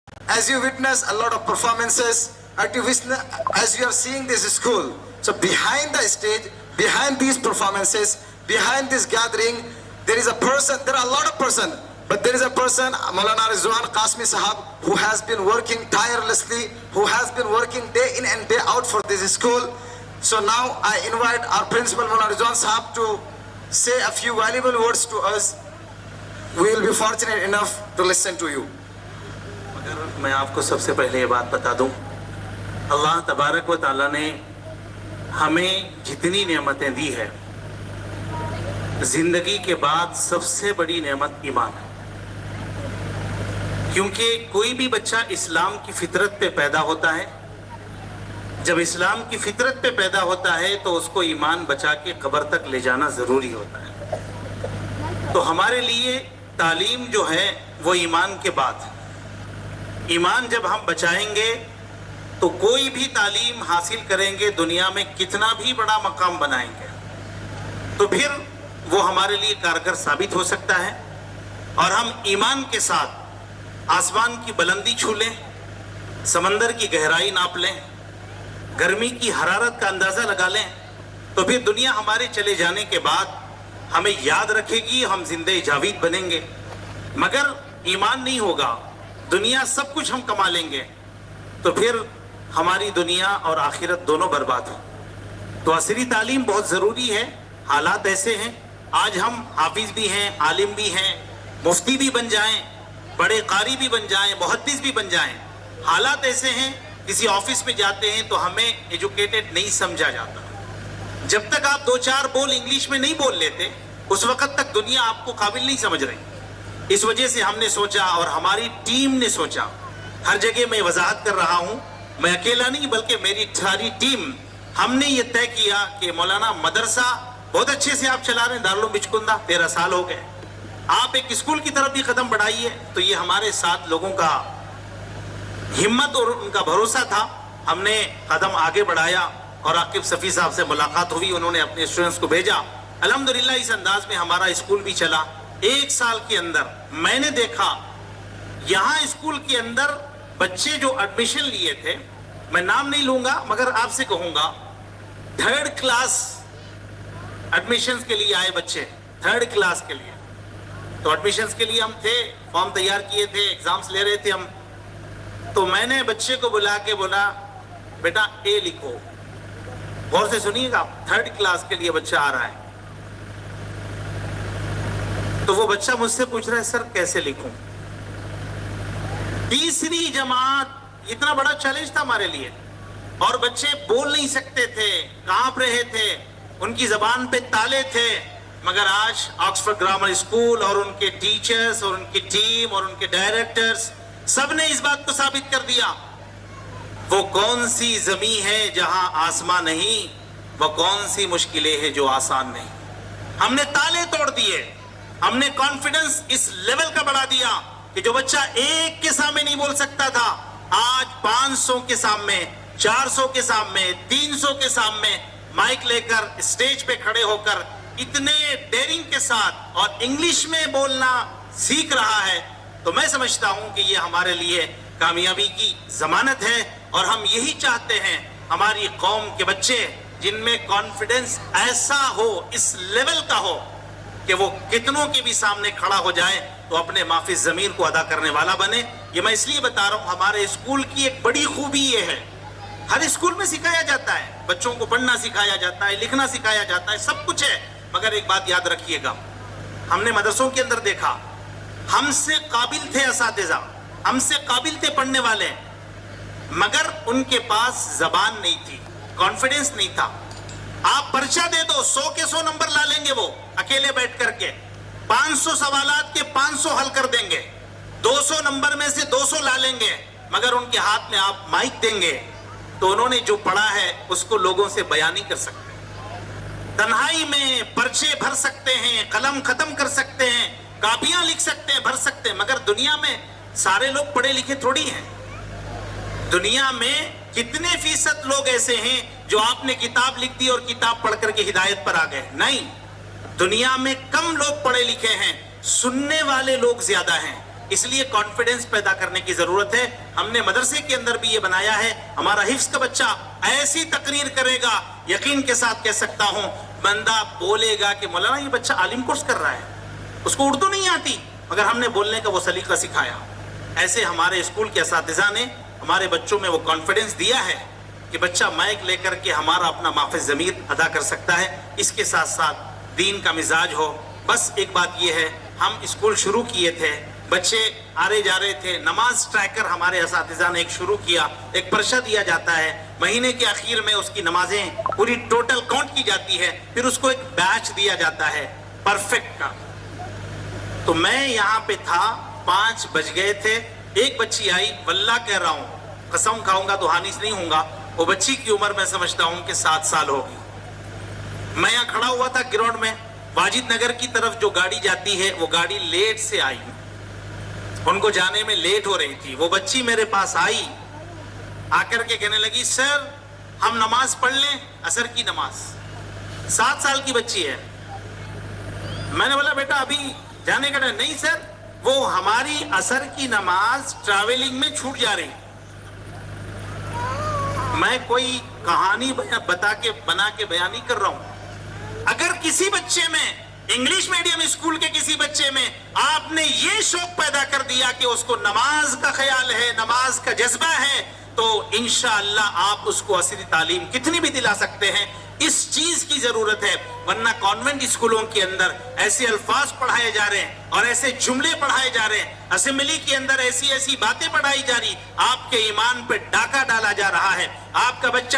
As you witness a lot of performances, as you are seeing this school, so behind the stage, behind these performances, behind this gathering, there is a person, there are a lot of person, but there is a person, Maulana Rizwan Qasmi Sahab, who has been working tirelessly, who has been working day in and day out for this school. So now I invite our principal Maulana Rizwan Sahab to say a few valuable words to us. We will be fortunate enough to listen to you. मगर मैं आपको सबसे पहले ये बात बता दूं, अल्लाह तबारक व ताला ने हमें जितनी नेमतें दी है, जिंदगी के बाद सबसे बड़ी नेमत ईमान है। क्योंकि कोई भी बच्चा इस्लाम की फितरत पे पैदा होता है, जब इस्लाम की फितरत पे पैदा होता है तो उसको ईमान बचा के कब्र तक ले जाना ज़रूरी होता है। तो हमारे लिए तालीम जो है वो ईमान के बाद है। ईमान जब हम बचाएंगे तो कोई भी तालीम हासिल करेंगे, दुनिया में कितना भी बड़ा मकाम बनाएंगे, तो फिर वो हमारे लिए कारगर साबित हो सकता है। और हम ईमान के साथ आसमान की बुलंदी छू लें, समंदर की गहराई नाप लें, गर्मी की हरारत का अंदाज़ा लगा लें, तो फिर दुनिया हमारे चले जाने के बाद हमें याद रखेगी, हम जिंदे जावीद बनेंगे। मगर ईमान नहीं होगा, दुनिया सब कुछ हम कमा लेंगे, तो फिर हमारी दुनिया और आखिरत दोनों बर्बाद हो। तो असरी तालीम बहुत ज़रूरी है। हालात ऐसे हैं, आज हम हाफिज भी हैं, आलिम भी हैं, मुफ्ती भी बन जाएं, बड़े कारी भी बन जाएं, मुहद्दिस भी बन जाएं। हालात ऐसे हैं, किसी ऑफिस में जाते हैं तो हमें एजुकेटेड नहीं समझा जाता। जब तक आप 2-4 बोल इंग्लिश में नहीं बोल लेते, उस वक्त तक दुनिया आपको काबिल नहीं समझ रही। इस वजह से हमने सोचा और हमारी टीम ने सोचा, हर जगह मैं वजाहत कर रहा हूँ, मैं अकेला नहीं बल्कि मेरी सारी टीम, हमने ये तय किया कि मौलाना मदरसा बहुत अच्छे से आप चला रहे हैं, दारुल बिचकुंदा 13 साल हो गए, आप एक स्कूल की तरफ भी कदम बढ़ाइए। तो ये हमारे साथ लोगों का हिम्मत और उनका भरोसा था, हमने कदम आगे बढ़ाया और आकिब सफ़ी साहब से मुलाकात हुई, उन्होंने अपने स्टूडेंट्स को भेजा। अल्हम्दुलिल्लाह इस अंदाज में हमारा स्कूल भी चला। 1 साल के अंदर मैंने देखा यहाँ स्कूल के अंदर बच्चे जो एडमिशन लिए थे, मैं नाम नहीं लूंगा मगर आपसे कहूँगा, 3rd क्लास एडमिशन्स के लिए आए बच्चे, 3rd क्लास के लिए। तो एडमिशन्स के लिए हम थे, फॉर्म तैयार किए थे, एग्जाम्स ले रहे थे हम। तो मैंने बच्चे को बुला के बोला, बेटा ए लिखो, गौर से सुनिएगा, 3rd क्लास के लिए बच्चा आ रहा है। तो वो बच्चा मुझसे पूछ रहा है, सर कैसे लिखूं? 3री जमात, इतना बड़ा चैलेंज था हमारे लिए, और बच्चे बोल नहीं सकते थे, कांप रहे थे, उनकी जबान पे ताले थे। मगर आज ऑक्सफोर्ड ग्रामर स्कूल और उनके टीचर्स और उनकी टीम और उनके डायरेक्टर्स सब ने इस बात को साबित कर दिया, वो कौन सी जमी है जहां आसमां नहीं, वो कौन सी मुश्किलें हैं जो आसान नहीं। हमने ताले तोड़ दिए, हमने कॉन्फिडेंस इस लेवल का बढ़ा दिया कि जो बच्चा 1 के सामने नहीं बोल सकता था, आज 500 के सामने, 400 के सामने, 300 के सामने माइक लेकर स्टेज पे खड़े होकर इतने डेयरिंग के साथ और इंग्लिश में बोलना सीख रहा है। तो मैं समझता हूं कि ये हमारे लिए कामयाबी की जमानत है, और हम यही चाहते हैं हमारी कौम के बच्चे जिनमें कॉन्फिडेंस ऐसा हो, इस लेवल का हो कि वो कितनों के भी सामने खड़ा हो जाए तो अपने माफी ज़मीर को अदा करने वाला बने। ये मैं इसलिए बता रहा हूँ, हमारे स्कूल की एक बड़ी खूबी ये है, हर स्कूल में सिखाया जाता है, बच्चों को पढ़ना सिखाया जाता है, लिखना सिखाया जाता है, सब कुछ है। मगर एक बात याद रखिएगा, हमने मदरसों के अंदर देखा, हमसे काबिल थे असातिज़ा, हमसे काबिल थे पढ़ने वाले, मगर उनके पास जबान नहीं थी, कॉन्फिडेंस नहीं था। आप पर्चा दे दो, 100 के 100 नंबर ला लेंगे वो अकेले बैठ करके, 500 सवालात के 500 हल कर देंगे, 200 नंबर में से 200 ला लेंगे। मगर उनके हाथ में आप माइक देंगे तो उन्होंने जो पढ़ा है उसको लोगों से बयान नहीं कर सकते। तन्हाई में पर्चे भर सकते हैं, कलम खत्म कर सकते हैं, कापियां लिख सकते हैं, भर सकते हैं, मगर दुनिया में सारे लोग पढ़े लिखे थोड़ी हैं। दुनिया में कितने फीसद लोग ऐसे हैं जो आपने किताब लिख दी और किताब पढ़ करके हिदायत पर आ गए? नहीं, दुनिया में कम लोग पढ़े लिखे हैं, सुनने वाले लोग ज्यादा हैं। اس لیے کانفیڈنس پیدا کرنے کی ضرورت ہے. ہم نے مدرسے کے اندر بھی یہ بنایا ہے. ہمارا حفظ کا بچہ ایسی تقریر کرے گا, یقین کے ساتھ کہہ سکتا ہوں, بندہ بولے گا کہ مولانا یہ بچہ عالم کورس کر رہا ہے, اس کو اردو نہیں آتی, مگر ہم نے بولنے کا وہ سلیقہ سکھایا. ایسے ہمارے اسکول کے اساتذہ نے ہمارے بچوں میں وہ کانفیڈنس دیا ہے کہ بچہ مائک لے کر کے ہمارا اپنا مافِ ضمیر ادا کر سکتا ہے. اس کے ساتھ ساتھ دین کا مزاج ہو. بس ایک بات یہ ہے, ہم اسکول شروع کیے تھے, بچے آ رہے جا رہے تھے, نماز ٹریکر ہمارے اساتذہ نے ایک شروع کیا. ایک پرچہ دیا جاتا ہے, مہینے کے آخر میں اس کی نمازیں پوری ٹوٹل کاؤنٹ کی جاتی ہے, پھر اس کو ایک بیچ دیا جاتا ہے پرفیکٹ کا. تو میں یہاں پہ تھا, 5 بج گئے تھے, ایک بچی آئی, واللہ کہہ رہا ہوں, قسم کھاؤں گا تو حانث نہیں ہوں گا, وہ بچی کی عمر میں سمجھتا ہوں کہ 7 سال ہوگی. میں یہاں کھڑا ہوا تھا گراؤنڈ میں, واجد نگر کی طرف جو گاڑی جاتی ہے وہ گاڑی لیٹ سے آئی, ان کو جانے میں لیٹ ہو رہی تھی. وہ بچی میرے پاس آئی, آ کر کے کہنے لگی سر ہم نماز پڑھ لیں, عصر کی نماز. 7 سال کی بچی ہے. میں نے بولا بیٹا ابھی جانے کا نہیں سر, وہ ہماری عصر کی نماز ٹریولنگ میں چھوٹ جا رہی. میں کوئی کہانی بنا کے بیان نہیں کر رہا ہوں. اگر کسی بچے میں, انگلش میڈیم اسکول کے کسی بچے میں آپ نے یہ شوق پیدا کر دیا کہ اس کو نماز کا خیال ہے, نماز کا جذبہ ہے, تو انشاءاللہ آپ اس کو عصری تعلیم کتنی بھی دلا سکتے ہیں. اس چیز کی ضرورت ہے, ورنہ کانوینٹ اسکولوں کے اندر ایسے الفاظ پڑھائے جا رہے ہیں اور ایسے جملے پڑھائے جا رہے ہیں, اسمبلی کے اندر ایسی باتیں پڑھائی جا رہی, آپ کے ایمان پہ ڈاکہ ڈالا جا رہا ہے. آپ کا بچہ